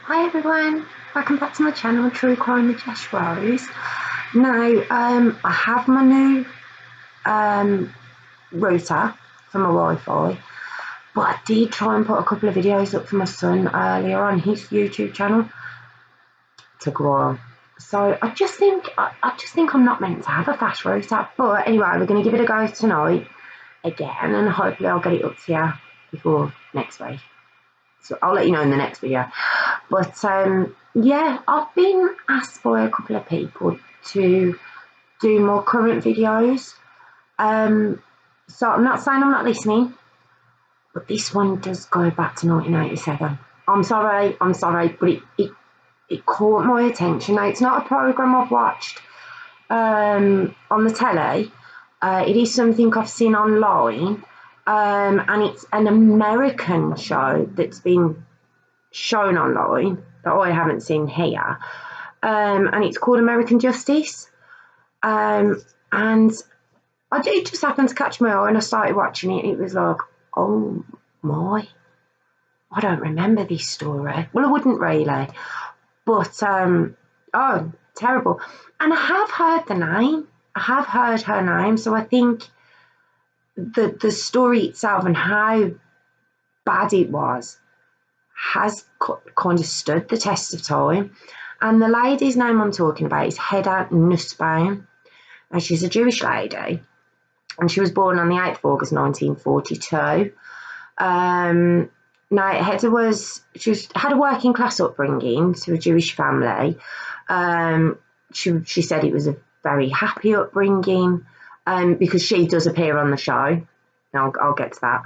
Hi everyone, welcome back to my channel, True Crime with Jess Rose. Now, I have my new router for my Wi-Fi, but I did try and put a couple of videos up for my son earlier on his YouTube channel. It took a while. So I just think I'm not meant to have a fast router. But anyway, we're going to give it a go tonight again, and hopefully I'll get it up to you before next week. So I'll let you know in the next video. But yeah, I've been asked by a couple of people to do more current videos. So I'm not saying I'm not listening, but this one does go back to 1987. I'm sorry, but it caught my attention. Now, it's not a programme I've watched on the telly. It is something I've seen online. And it's an American show that's been shown online that I haven't seen here. And it's called American Justice. And it just happened to catch my eye and I started watching it. It was like, oh my, I don't remember this story. Well, I wouldn't really. But, oh, terrible. And I have heard the name. I have heard her name. So I think the story itself and how bad it was has kind of stood the test of time. And the lady's name I'm talking about is Hedda Nussbaum. And she's a Jewish lady. And she was born on the 8th of August 1942. Now, Hedda had a working class upbringing to a Jewish family. She said it was a very happy upbringing. Because she does appear on the show. I'll get to that.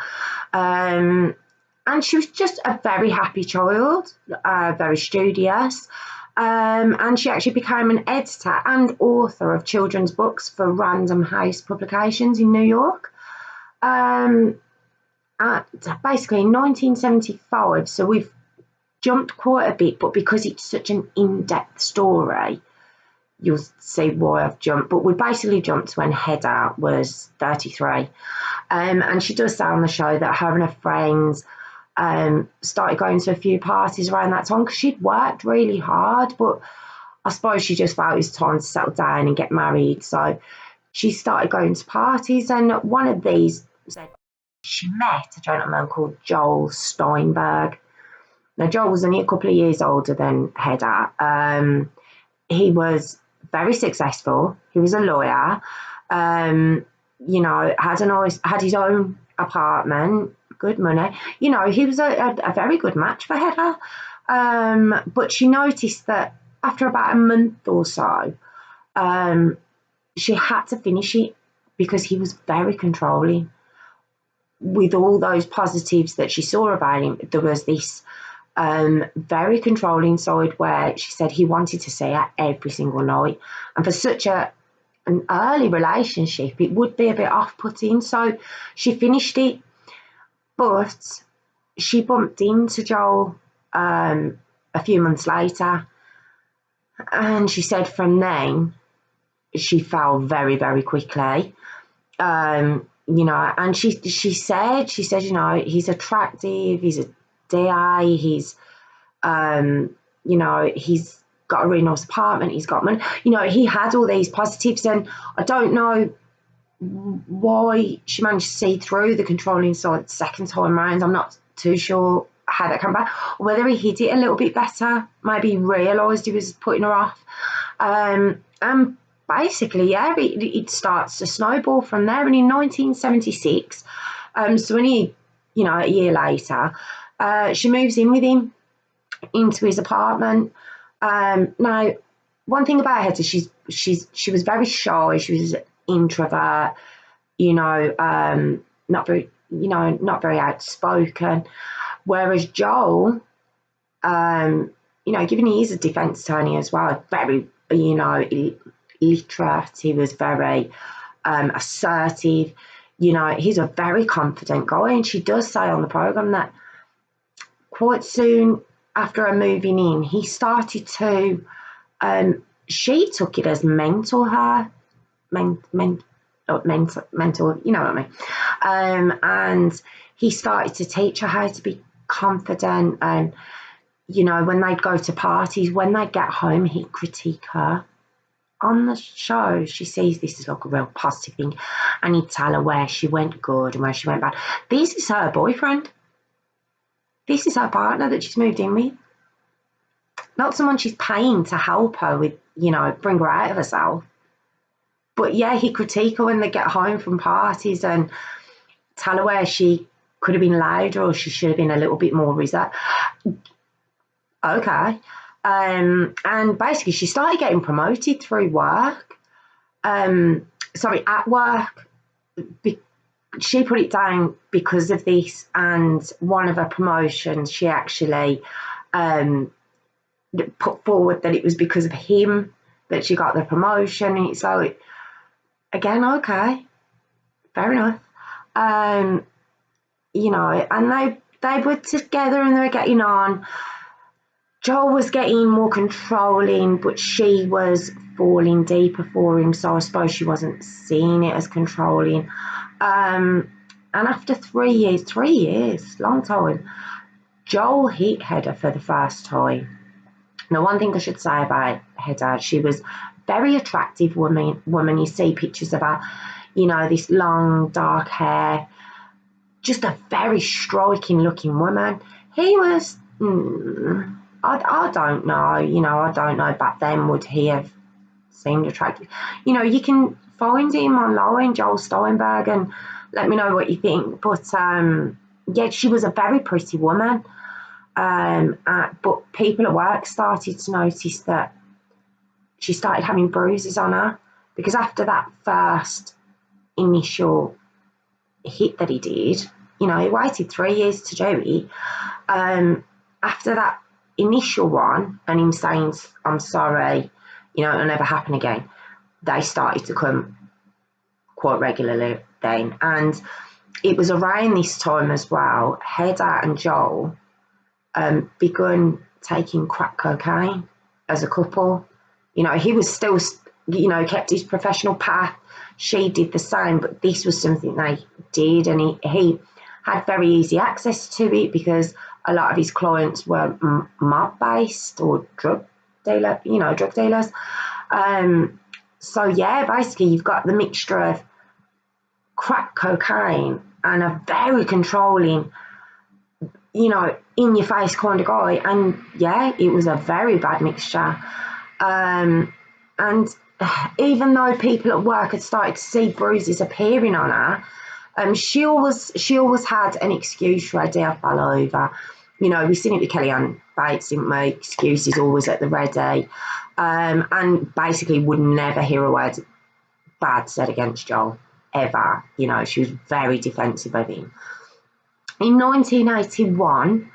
And she was just a very happy child, very studious. And she actually became an editor and author of children's books for Random House Publications in New York. Basically in 1975, so we've jumped quite a bit, but because it's such an in-depth story, you'll see why I've jumped. But we basically jumped to when Hedda was 33. And she does say on the show that her and her friends started going to a few parties around that time because she'd worked really hard, but I suppose she just felt it was time to settle down and get married. So she started going to parties, and one of these said she met a gentleman called Joel Steinburg. Now, Joel was only a couple of years older than Hedda. He was very successful. He was a lawyer. Had his own apartment, good money. He was a very good match for Hedda. But she noticed that after about a month or so, she had to finish it because he was very controlling. With all those positives that she saw about him, there was this very controlling side where she said he wanted to see her every single night. And for such an early relationship, it would be a bit off-putting. So she finished it, but she bumped into Joel a few months later. And she said from then, she fell very, very quickly. And she said, he's attractive, he's a DA, he's got a really nice apartment, he's got money. He had all these positives, and I don't know why she managed to see through the controlling side the second time round. I'm not too sure how that came back, or whether he hid it a little bit better. Maybe he realised he was putting her off. And basically, yeah, it starts to snowball from there. And in 1976, so only, a year later, she moves in with him into his apartment. Now, one thing about her is she was very shy. She was an introvert, not very outspoken. Whereas Joel, given he is a defence attorney as well, very, literate. He was very assertive. He's a very confident guy. And she does say on the programme that quite soon after her moving in, he started to, she took it as mental, you know what I mean? And he started to teach her how to be confident and, you know, when they'd go to parties, when they'd get home, he'd critique her. On the show, she sees this as like a real positive thing, and he'd tell her where she went good and where she went bad. This is her boyfriend. This is her partner that she's moved in with. Not someone she's paying to help her with, you know, bring her out of herself. But yeah, he'd critique her when they get home from parties and tell her where she could have been louder or she should have been a little bit more reserved. Okay. And basically she started getting promoted through work. At work. She put it down because of this, and one of her promotions she actually put forward that it was because of him that she got the promotion. And so again, okay, fair enough. You know, and they were together and they were getting on. Joel was getting more controlling, but she was falling deeper for him, so I suppose she wasn't seeing it as controlling. And after 3 years, long time, Joel hit Hedda for the first time. Now, one thing I should say about Hedda, she was very attractive woman. You see pictures of her, you know, this long, dark hair, just a very striking looking woman. He was... I don't know, you know, I don't know back then would he have seemed attractive. You know, you can find him online, Joel Steinburg, and let me know what you think. But yeah, she was a very pretty woman. But people at work started to notice that she started having bruises on her, because after that first initial hit that he did, you know, he waited 3 years to do it. After that initial one, and him saying, I'm sorry, you know, it'll never happen again, they started to come quite regularly then. And it was around this time as well, Hedda and Joel begun taking crack cocaine as a couple. You know, he was still, you know, kept his professional path. She did the same, but this was something they did, and he had very easy access to it because a lot of his clients were mob-based or drug dealers. So yeah, basically you've got the mixture of crack cocaine and a very controlling, you know, in-your-face kind of guy. And yeah, it was a very bad mixture. And even though people at work had started to see bruises appearing on her, she always had an excuse ready. I fell over. You know, we've seen it with Kellyanne Bates, didn't we? Excuses always at the ready. And basically would never hear a word bad said against Joel, ever. You know, she was very defensive of him. In 1981,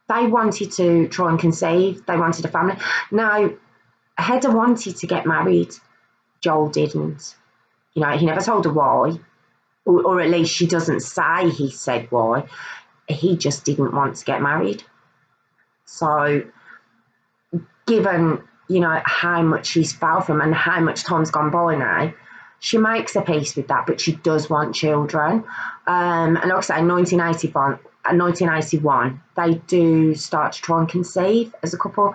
they wanted to try and conceive. They wanted a family. Now, Hedda wanted to get married. Joel didn't. You know, he never told her why, or at least she doesn't say he said why. He just didn't want to get married. So, given, you know, how much he's fell from and how much time's gone by now, she makes a peace with that, but she does want children. And like I say, in 1981, they do start to try and conceive as a couple.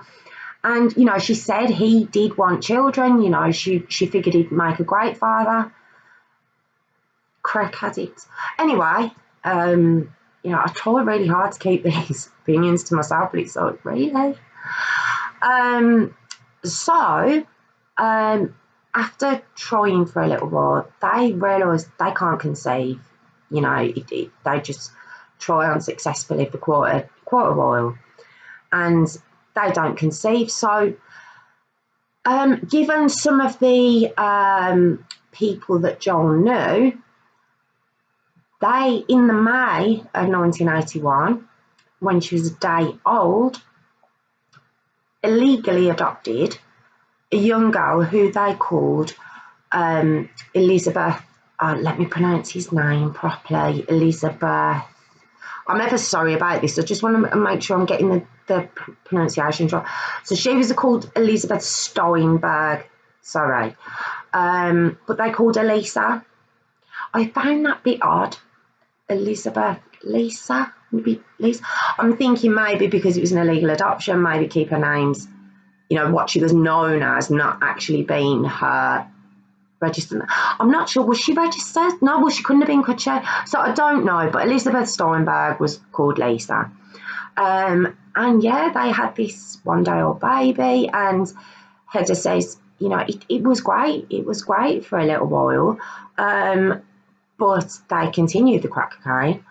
And, you know, she said he did want children. You know, she figured he'd make a great father. Crack addict. Anyway, you know, I try really hard to keep these opinions to myself, but it's like, really? After trying for a little while, they realise they can't conceive. You know, they just try unsuccessfully for quite a while. And they don't conceive. So, given some of the people that Joel knew, they, in the May of 1981, when she was a day old, illegally adopted a young girl who they called Elizabeth. Let me pronounce his name properly. Elizabeth. I'm ever sorry about this. I just want to make sure I'm getting the pronunciation right. So she was called Elizabeth Steinburg. Sorry. But they called her Lisa. I found that bit odd. Elizabeth, Lisa. Maybe Lisa. I'm thinking maybe because it was an illegal adoption, maybe keep her names, you know, what she was known as, not actually being her registered. I'm not sure. Was she registered? No, well, she couldn't have been, could she? So I don't know. But Elizabeth Steinburg was called Lisa. And yeah, they had this 1-day-old baby, and Hedda says, you know, it was great. It was great for a little while. But they continued the crack cocaine,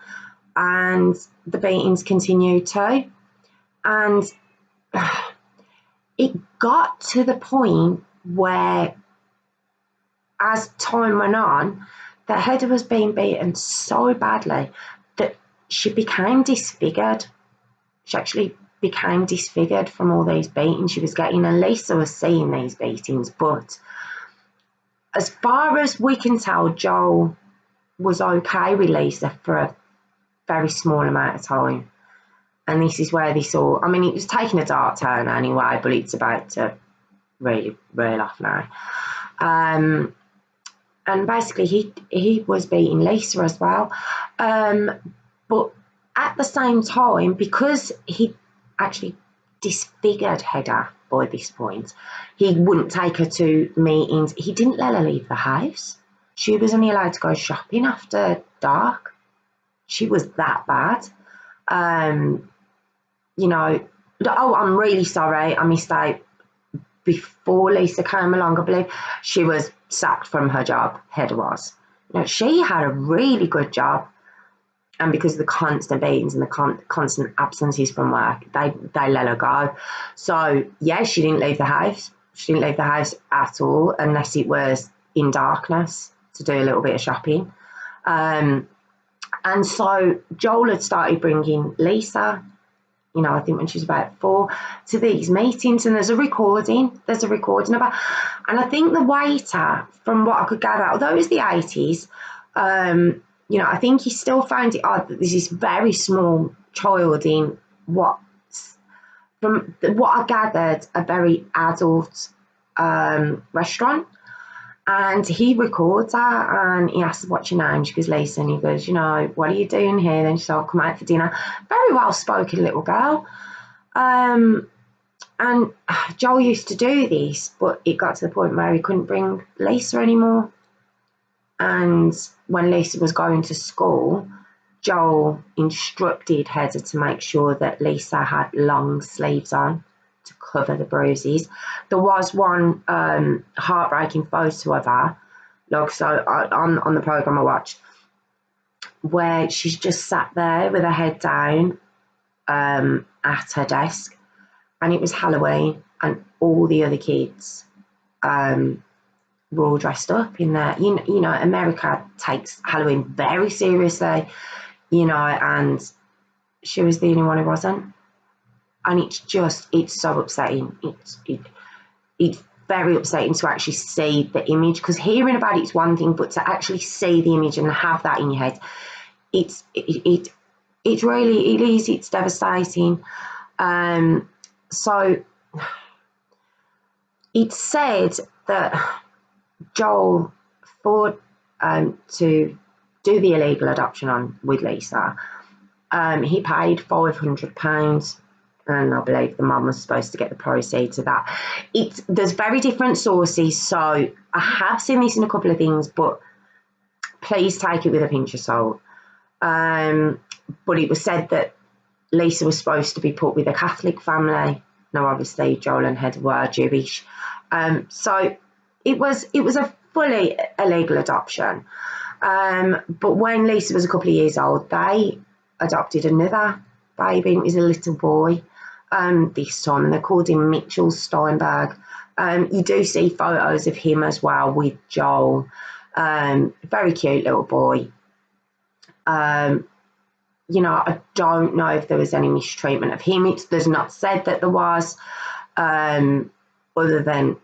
and the beatings continued too. And it got to the point where, as time went on, that Hedda was being beaten so badly that she became disfigured. She actually became disfigured from all these beatings she was getting, and Lisa was seeing these beatings. But as far as we can tell, Joel was okay with Lisa for a very small amount of time. And this is where this all, I mean, it was taking a dark turn anyway, but it's about to really reel off now. And basically he was beating Lisa as well. But at the same time, because he actually disfigured Hedda by this point, he wouldn't take her to meetings. He didn't let her leave the house. She was only allowed to go shopping after dark. She was that bad. You know, oh, I'm really sorry, I missed out. Before Lisa came along, I believe she was sacked from her job. Hedda was. You know, she had a really good job, and because of the constant beatings and the constant absences from work, they let her go. So yeah, she didn't leave the house. She didn't leave the house at all, unless it was in darkness to do a little bit of shopping. And so Joel had started bringing Lisa, you know, I think when she was about 4, to these meetings, and there's a recording about, and I think the waiter, from what I could gather, although it was the 80s, you know, I think he still found it odd that there's this very small child in what, from what I gathered, a very adult restaurant. And he records her, and he asks her, what's your name? She goes, Lisa. And he goes, you know, what are you doing here? Then she said, I'll come out for dinner. Very well-spoken little girl. And Joel used to do this, but it got to the point where he couldn't bring Lisa anymore. And when Lisa was going to school, Joel instructed Hedda to make sure that Lisa had long sleeves on to cover the bruises. There was one heartbreaking photo of her, like, so on the program I watched, where she's just sat there with her head down at her desk, and it was Halloween, and all the other kids were all dressed up in their, you know, America takes Halloween very seriously, you know, and she was the only one who wasn't. And it's so upsetting. It's very upsetting to actually see the image, because hearing about it's one thing, but to actually see the image and have that in your head, it's devastating. So it's said that Joel thought to do the illegal adoption on with Lisa. He paid £500. And I believe the mum was supposed to get the proceeds of that. There's very different sources, so I have seen this in a couple of things, but please take it with a pinch of salt. But it was said that Lisa was supposed to be put with a Catholic family. Now, obviously, Joel and Hedda were Jewish. So it was a fully illegal adoption. But when Lisa was a couple of years old, they adopted another baby. It was a little boy. This time, and they called him Mitchell Steinburg. You do see photos of him as well with Joel. Very cute little boy. You know, I don't know if there was any mistreatment of him. There's not said that there was, other than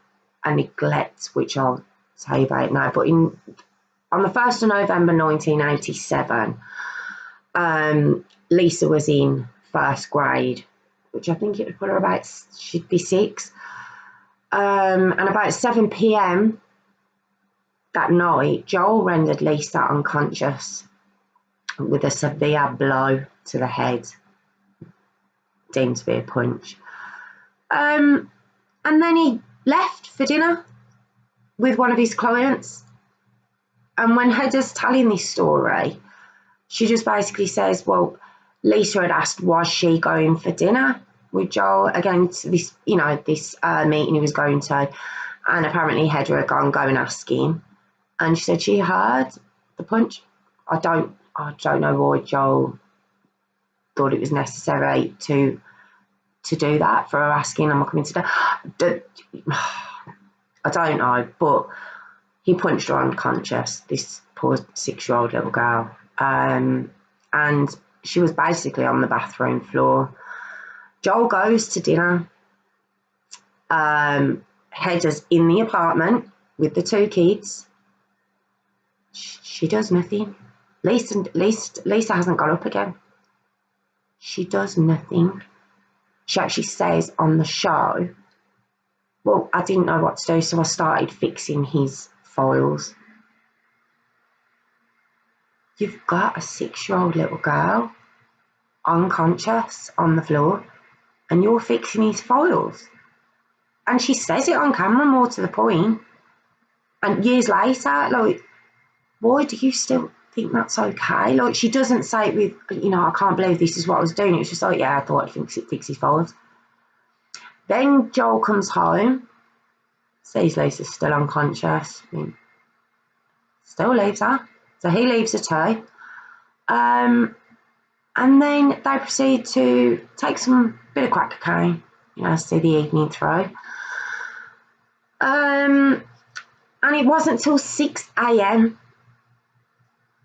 a neglect, which I'll tell you about now. But on the 1st of November 1987, Lisa was in 1st grade, which I think it would put her about, she'd be 6. And about 7 p.m. that night, Joel rendered Lisa unconscious with a severe blow to the head, deemed to be a punch. And then he left for dinner with one of his clients. And when Hedda's telling this story, she just basically says, well, Lisa had asked, was she going for dinner with Joel against this, this meeting he was going to? And apparently Hedda had gone, go and ask him. And she said she heard the punch. I don't know why Joel thought it was necessary to do that for her asking, am I coming to dinner? I don't know, but he punched her unconscious, this poor 6-year-old little girl. And she was basically on the bathroom floor. Joel goes to dinner. Hedda's in the apartment with the 2 kids. She does nothing. Lisa hasn't got up again. She does nothing. She actually says on the show, well, I didn't know what to do, so I started fixing his files. You've got a 6-year-old little girl unconscious on the floor and you're fixing his files. And she says it on camera, more to the point. And years later, like, why do you still think that's okay? Like, she doesn't say it with, I can't believe this is what I was doing. It's just like, yeah, I thought I'd fix his files. Then Joel comes home, sees Lisa's still unconscious, still leaves her. So he leaves her too. And then they proceed to take some bit of crack cocaine, see the evening through. And it wasn't till 6 a.m.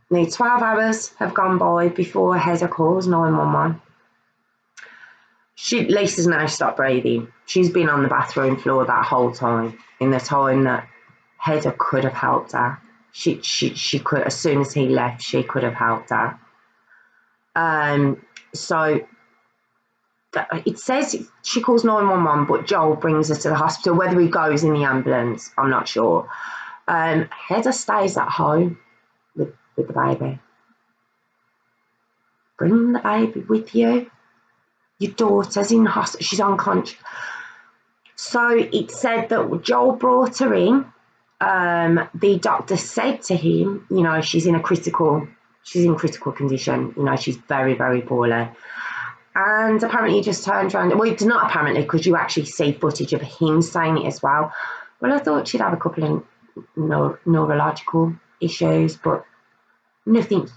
Nearly 12 hours have gone by before Hedda calls 911. Lisa's now stopped breathing. She's been on the bathroom floor that whole time, in the time that Hedda could have helped her. She could, as soon as he left, she could have helped her. So it says she calls 911, but Joel brings her to the hospital. Whether he goes in the ambulance, I'm not sure. Hedda stays at home with the baby. Bring the baby with you. Your daughter's in hospital. She's unconscious. So it said that Joel brought her in. The doctor said to him, she's in critical condition. She's very, very poorly. And apparently he just turned around. Well, it's not apparently, because you actually see footage of him saying it as well. Well, I thought she'd have a couple of neurological issues, but nothing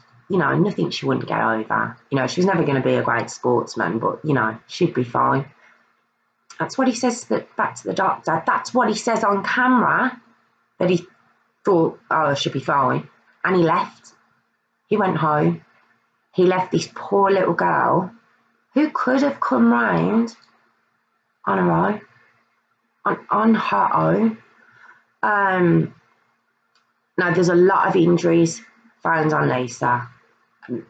she wouldn't get over. She was never going to be a great sportsman, but, she'd be fine. That's what he says back to the doctor. That's what he says on camera, that he thought, oh, she'll be fine. And he left. He went home. He left this poor little girl who could have come round on her own. On her own. Now, there's a lot of injuries found on Lisa.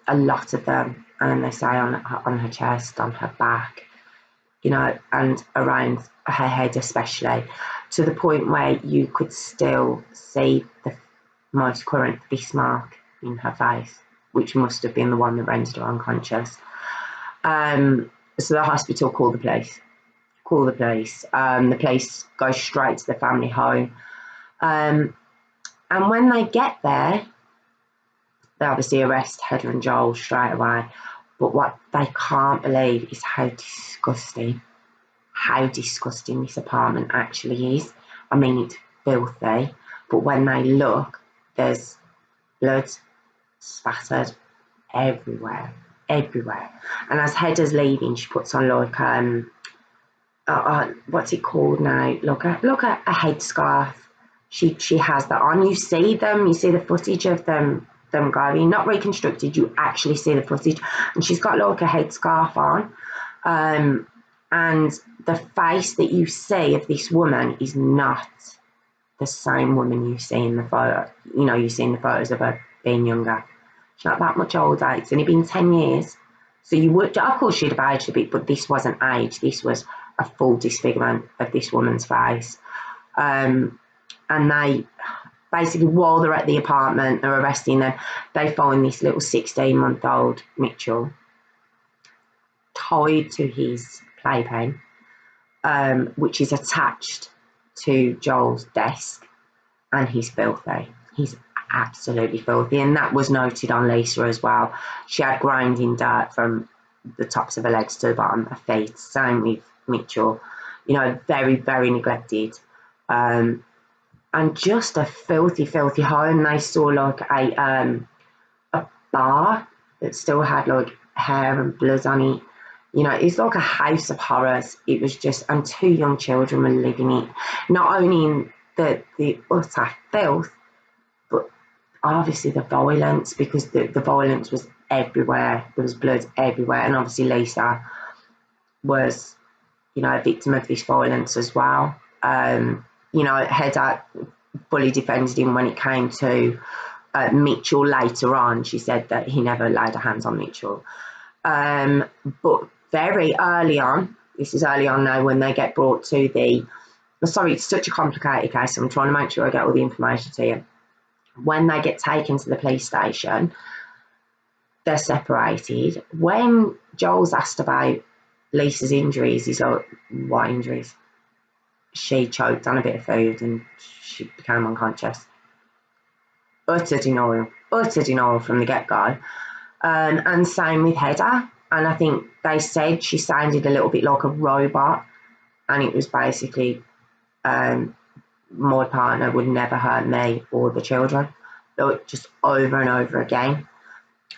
A lot of them. And they say on her chest, on her back, and around her head especially, to the point where you could still see the most current Bismarck in her face, which must have been the one that rendered her unconscious. So the hospital called the police. The police go straight to the family home. And when they get there, they obviously arrest Hedda and Joel straight away. But what they can't believe is how disgusting this apartment actually is. I mean, it's filthy, but when they look, there's blood spattered everywhere. And as Hedda's leaving, she puts on like what's it called now? Look at a headscarf. She has that on. You see the footage of them going, not reconstructed, you actually see the footage, and she's got like a headscarf on, and the face that you see of this woman is not the same woman you see in the photo. You see in the photos of her being younger. She's not that much older. It's only been 10 years. So you would, of course she'd have aged a bit, but this wasn't age. This was a full disfigurement of this woman's face. And they basically, while they're at the apartment, they're arresting them, they find this little 16-month-old Mitchell tied to his playpen, which is attached to Joel's desk, and he's filthy. He's absolutely filthy, and that was noted on Lisa as well. She had grinding dirt from the tops of her legs to the bottom of her feet. Same with Mitchell, very, very neglected, and just a filthy, filthy home. They saw like a bar that still had like hair and blood on it. It's like a house of horrors. It was just, and 2 young children were living it. Not only in the utter filth, but obviously the violence, because the violence was everywhere. There was blood everywhere, and obviously Lisa was, a victim of this violence as well. Hedda fully defended him when it came to Mitchell later on. She said that he never laid her hands on Mitchell. But very early on, this is early on now, when they get brought to sorry, it's such a complicated case, so I'm trying to make sure I get all the information to you. When they get taken to the police station, they're separated. When Joel's asked about Lisa's injuries, he's like, what injuries? She choked on a bit of food and she became unconscious. Utter denial from the get-go. And same with Hedda. And I think they said she sounded a little bit like a robot, and it was basically, my partner would never hurt me or the children. Just over and over again.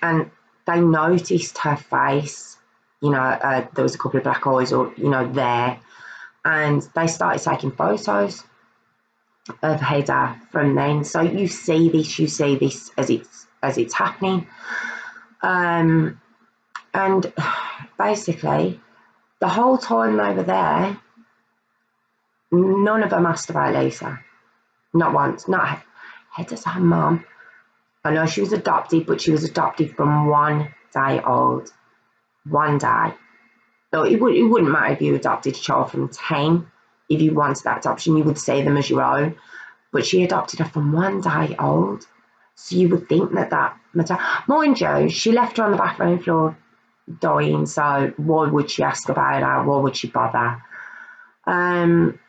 And they noticed her face, there was a couple of black eyes there. And they started taking photos of Hedda from then. So you see this as it's happening. And basically, the whole time they were there, none of them asked about Lisa. Not once. Not Hedda's her mum. I know she was adopted, but she was adopted from 1 day old. 1 day. So it wouldn't matter if you adopted a child from 10. If you wanted that adoption, you would see them as your own. But she adopted her from 1 day old. So you would think that mind you, she left her on the bathroom floor dying, so why would she ask about her? Why would she bother? And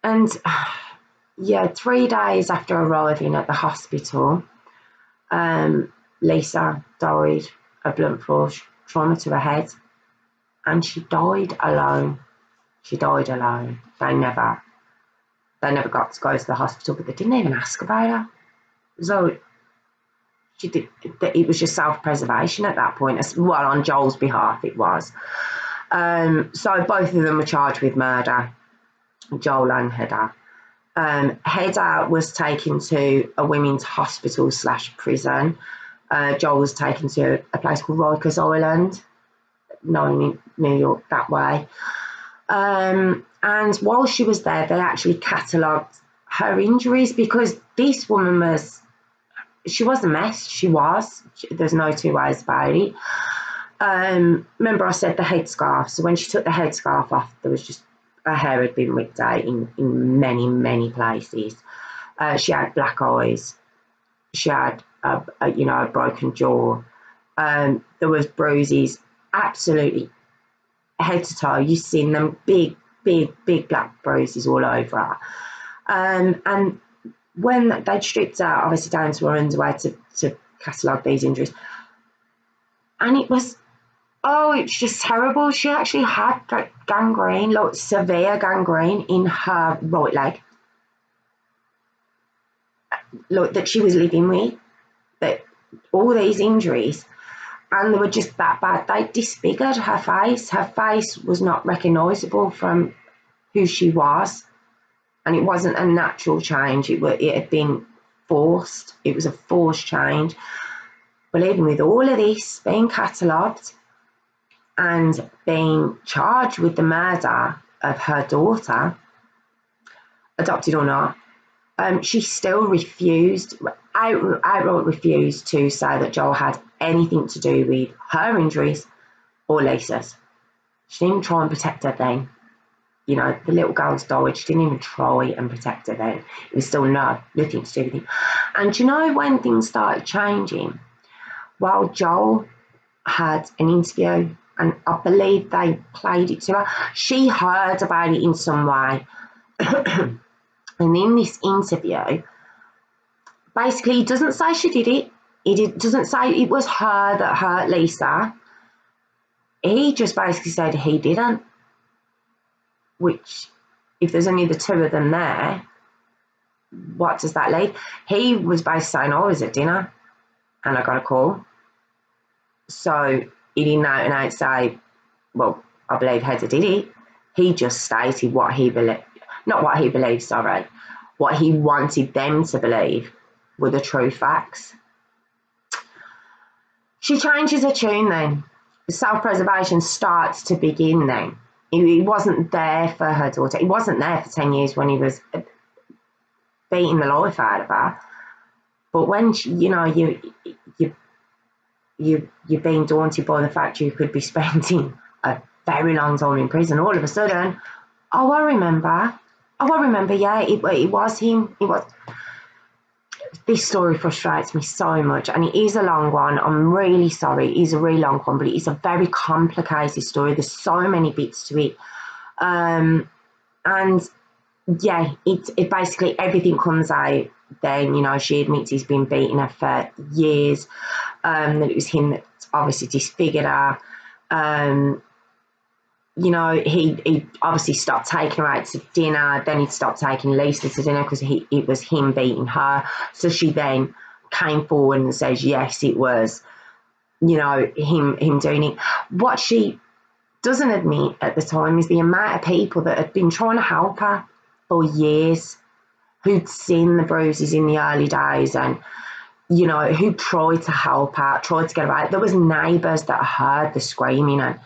3 days after arriving at the hospital, Lisa died of blunt force trauma to her head, and she died alone. They never got to go to the hospital, but they didn't even ask about her. So it was just self-preservation at that point. Well, on Joel's behalf it was. So both of them were charged with murder, Joel and Hedda. Hedda was taken to a women's hospital / prison. Joel was taken to a place called Rikers Island, known in New York that way. And while she was there, they actually catalogued her injuries, because this woman she was a mess. There's no two ways about it. Remember I said the headscarf. So when she took the headscarf off, there was just, her hair had been ripped out in many, many places. She had black eyes. She had a broken jaw. There was bruises, absolutely head to toe. You've seen them, big black bruises all over her. And when they'd stripped her, obviously down to her underwear to catalogue these injuries, and it's just terrible. She actually had gangrene, like severe gangrene in her right leg, like that she was living with, that all these injuries, and they were just that bad. They disfigured her face. Her face was not recognisable from who she was. And it wasn't a natural change. It had been forced. It was a forced change. But even with all of this being catalogued and being charged with the murder of her daughter, adopted or not, she still outright refused to say that Joel had anything to do with her injuries or Lisa's. She didn't even try and protect her then. The little girl's died. She didn't even try and protect her then. It was still nothing to do with him. And when things started changing? Well, Joel had an interview and I believe they played it to her. She heard about it in some way. And in this interview, basically, he doesn't say she did it. Doesn't say it was her that hurt Lisa. He just basically said he didn't. Which, if there's only the two of them there, what does that leave? He was basically saying, I was at dinner and I got a call. So he didn't out and out say, well, I believe Hedda did it. He just stated what he believed, not what he believed, sorry, what he wanted them to believe were the true facts. She changes her tune then. Self-preservation starts to begin then. He wasn't there for her daughter. He wasn't there for 10 years when he was beating the life out of her. But when you're being daunted by the fact you could be spending a very long time in prison, all of a sudden, I remember, yeah, it was him. It was. This story frustrates me so much, and it is a long one. I'm really sorry. It is a really long one, but it is a very complicated story. There's so many bits to it. And yeah, it basically everything comes out then. She admits he's been beating her for years, that it was him that obviously disfigured her. He obviously stopped taking her out to dinner, then he'd stopped taking Lisa to dinner because it was him beating her. So she then came forward and says, yes, it was, him doing it. What she doesn't admit at the time is the amount of people that had been trying to help her for years, who'd seen the bruises in the early days and, who tried to help her, tried to get her out. There was neighbours that heard the screaming and,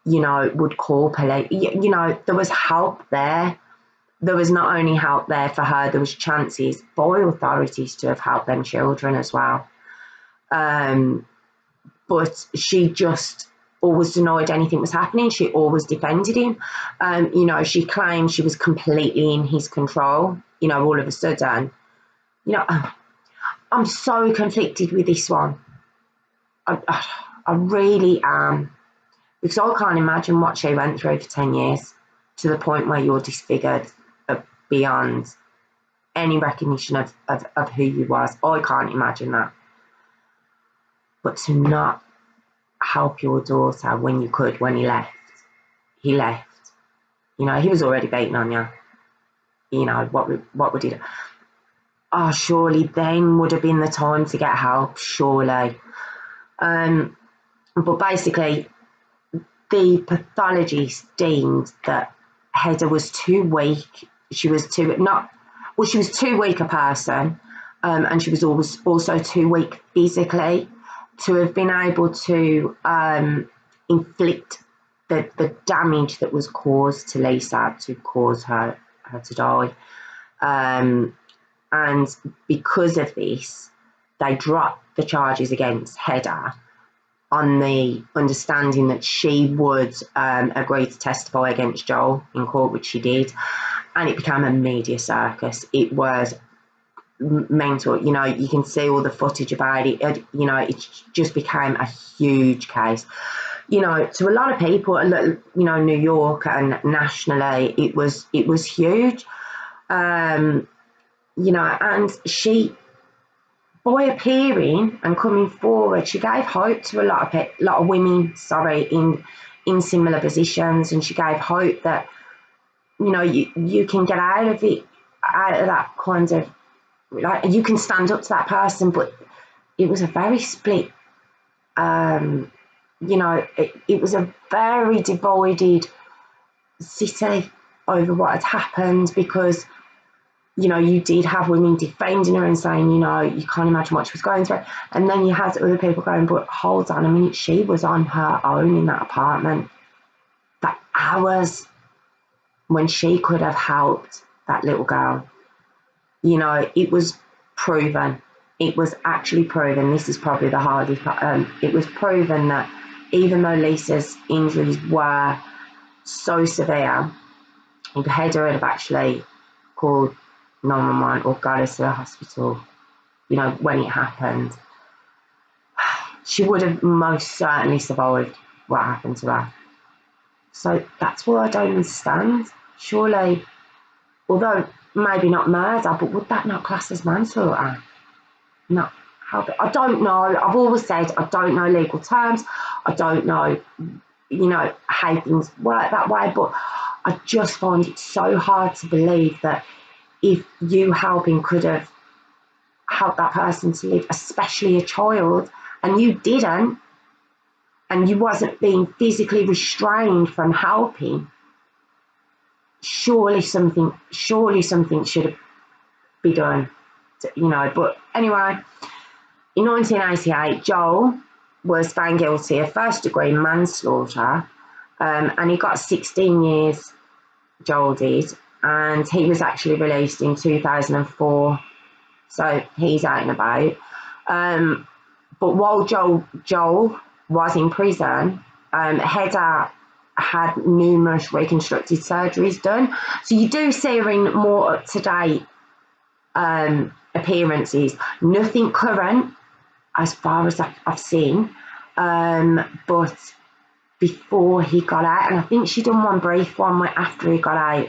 would call police. There was help there. There was not only help there for her, there was chances for authorities to have helped them children as well. But she just always denied anything was happening. She always defended him. She claimed she was completely in his control, all of a sudden. I'm so conflicted with this one. I really am. Because I can't imagine what she went through for 10 years to the point where you're disfigured beyond any recognition of who you was. I can't imagine that. But to not help your daughter when you could, when he left. He was already beating on you. What would he do? Oh, surely then would have been the time to get help, surely. But basically, the pathologist deemed that Hedda was too weak. She was too weak a person, and she was also too weak physically to have been able to inflict the damage that was caused to Lisa, to cause her to die. And because of this, they dropped the charges against Hedda on the understanding that she would agree to testify against Joel in court, which she did. And it became a media circus. It was mental. You can see all the footage about it. It just became a huge case. To a lot of people, New York and nationally, it was huge. And she, by appearing and coming forward, she gave hope to a lot of women, in similar positions, and she gave hope that, you can get out of that kind of, like, you can stand up to that person. But it was a very split, it was a very divided city over what had happened, because you did have women defending her and saying, you can't imagine what she was going through. And then you had other people going, but hold on a minute, she was on her own in that apartment for hours when she could have helped that little girl. It was proven. It was actually proven. This is probably the hardest part. It was proven that even though Lisa's injuries were so severe, if Hedda had have actually called 911 or got us to the hospital, when it happened, she would have most certainly survived. what happened to her. So that's what I don't understand. Surely, although maybe not murder, but would that not class as manslaughter? No. I don't know. I've always said I don't know legal terms. I don't know, how things work that way. But I just find it so hard to believe that if you helping could have helped that person to live, especially a child, and you didn't, and you wasn't being physically restrained from helping, surely something should be done. But anyway, in 1988, Joel was found guilty of first-degree manslaughter, and he got 16 years, Joel did, and he was actually released in 2004, so he's out and about. But while Joel was in prison, Hedda had numerous reconstructive surgeries done, so you do see her in more up-to-date appearances. Nothing current, as far as I've seen, but before he got out, and I think she done one brief one after he got out,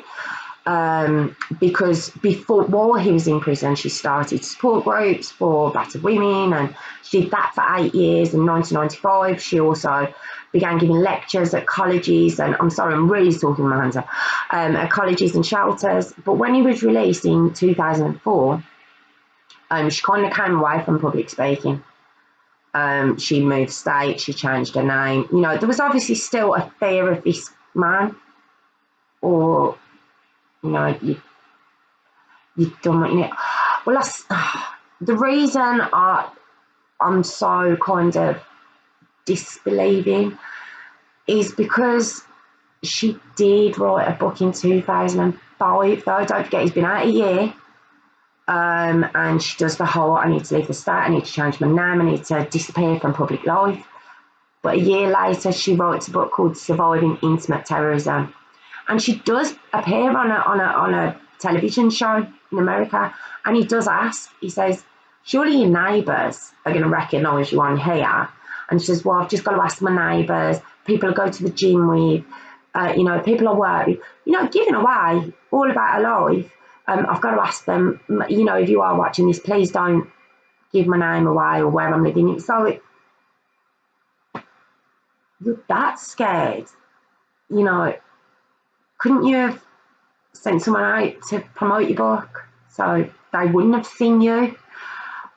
because while he was in prison, she started support groups for battered women, and she did that for 8 years. In 1995, she also began giving lectures at colleges, and I'm sorry, I'm really talking my hands up, at colleges and shelters. But when he was released in 2004, she kind of came away from public speaking. She moved state, she changed her name. There was obviously still a fear of this man, or, you've done what you need. Well, the reason I'm so kind of disbelieving is because she did write a book in 2005, though. Don't forget, he's been out a year. And she does the whole, I need to leave the state, I need to change my name, I need to disappear from public life. But a year later, she writes a book called Surviving Intimate Terrorism. And she does appear on a television show in America. And he does ask, he says, surely your neighbours are going to recognise you on here. And she says, well, I've just got to ask my neighbours, people I go to the gym with, people I work with, giving away all about her life. I've got to ask them, if you are watching this, please don't give my name away or where I'm living. So you're that scared, couldn't you have sent someone out to promote your book so they wouldn't have seen you?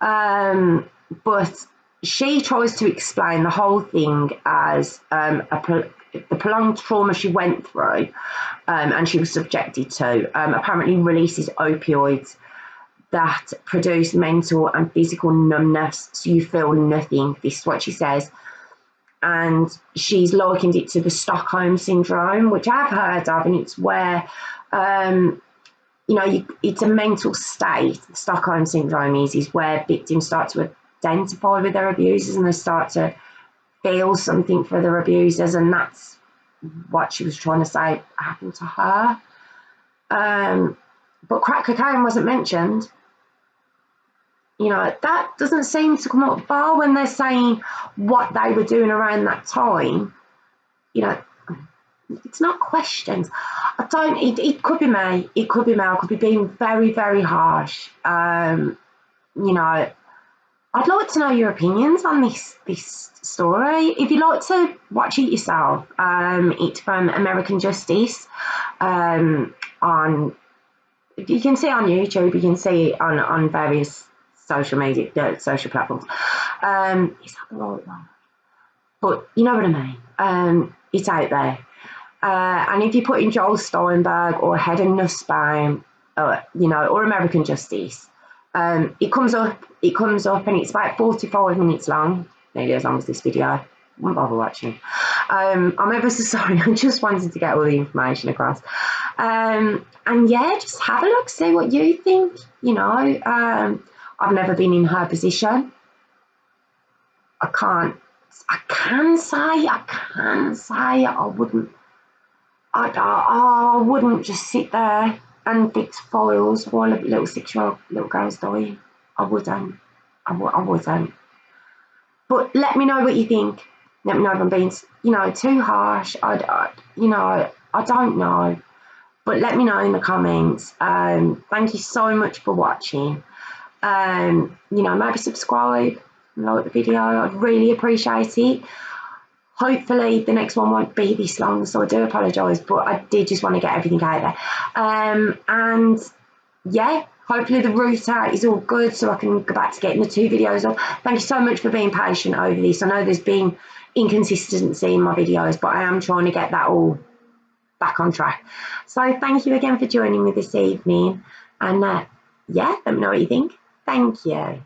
But she tries to explain the whole thing as the prolonged trauma she went through, and she was subjected to, apparently releases opioids that produce mental and physical numbness, so you feel nothing. This is what she says. And she's likened it to the Stockholm syndrome, which I've heard of, and it's where, it's a mental state. The Stockholm syndrome is where victims start to identify with their abusers and they start to feel something for their abusers, and that's what she was trying to say happened to her. But crack cocaine wasn't mentioned. That doesn't seem to come up far when they're saying what they were doing around that time. It's not questions. It could be me. It could be me. I could be being very, very harsh. I'd like to know your opinions on this story. If you'd like to watch it yourself, it's from American Justice. You can see it on YouTube, you can see it on various social media, social platforms. Is that the right one? But you know what I mean. It's out there. And if you put in Joel Steinburg or Hedda Nussbaum, or American Justice, it comes up and it's about 45 minutes long, nearly as long as this video. I won't bother watching. I'm ever so sorry, I just wanted to get all the information across. And yeah, just have a look, see what you think. I've never been in her position. I can say I wouldn't just sit there and fix files while a little 6-year-old little girl's dying. I wouldn't. But let me know what you think. Let me know if I'm being, too harsh. I don't know. But let me know in the comments. Thank you so much for watching. Maybe subscribe, like the video. I'd really appreciate it. Hopefully the next one won't be this long, so I do apologise, but I did just want to get everything out there. And yeah, hopefully the router is all good so I can go back to getting the 2 videos up. Thank you so much for being patient over this. I know there's been inconsistency in my videos, but I am trying to get that all back on track. So thank you again for joining me this evening. And yeah, let me know what you think. Thank you.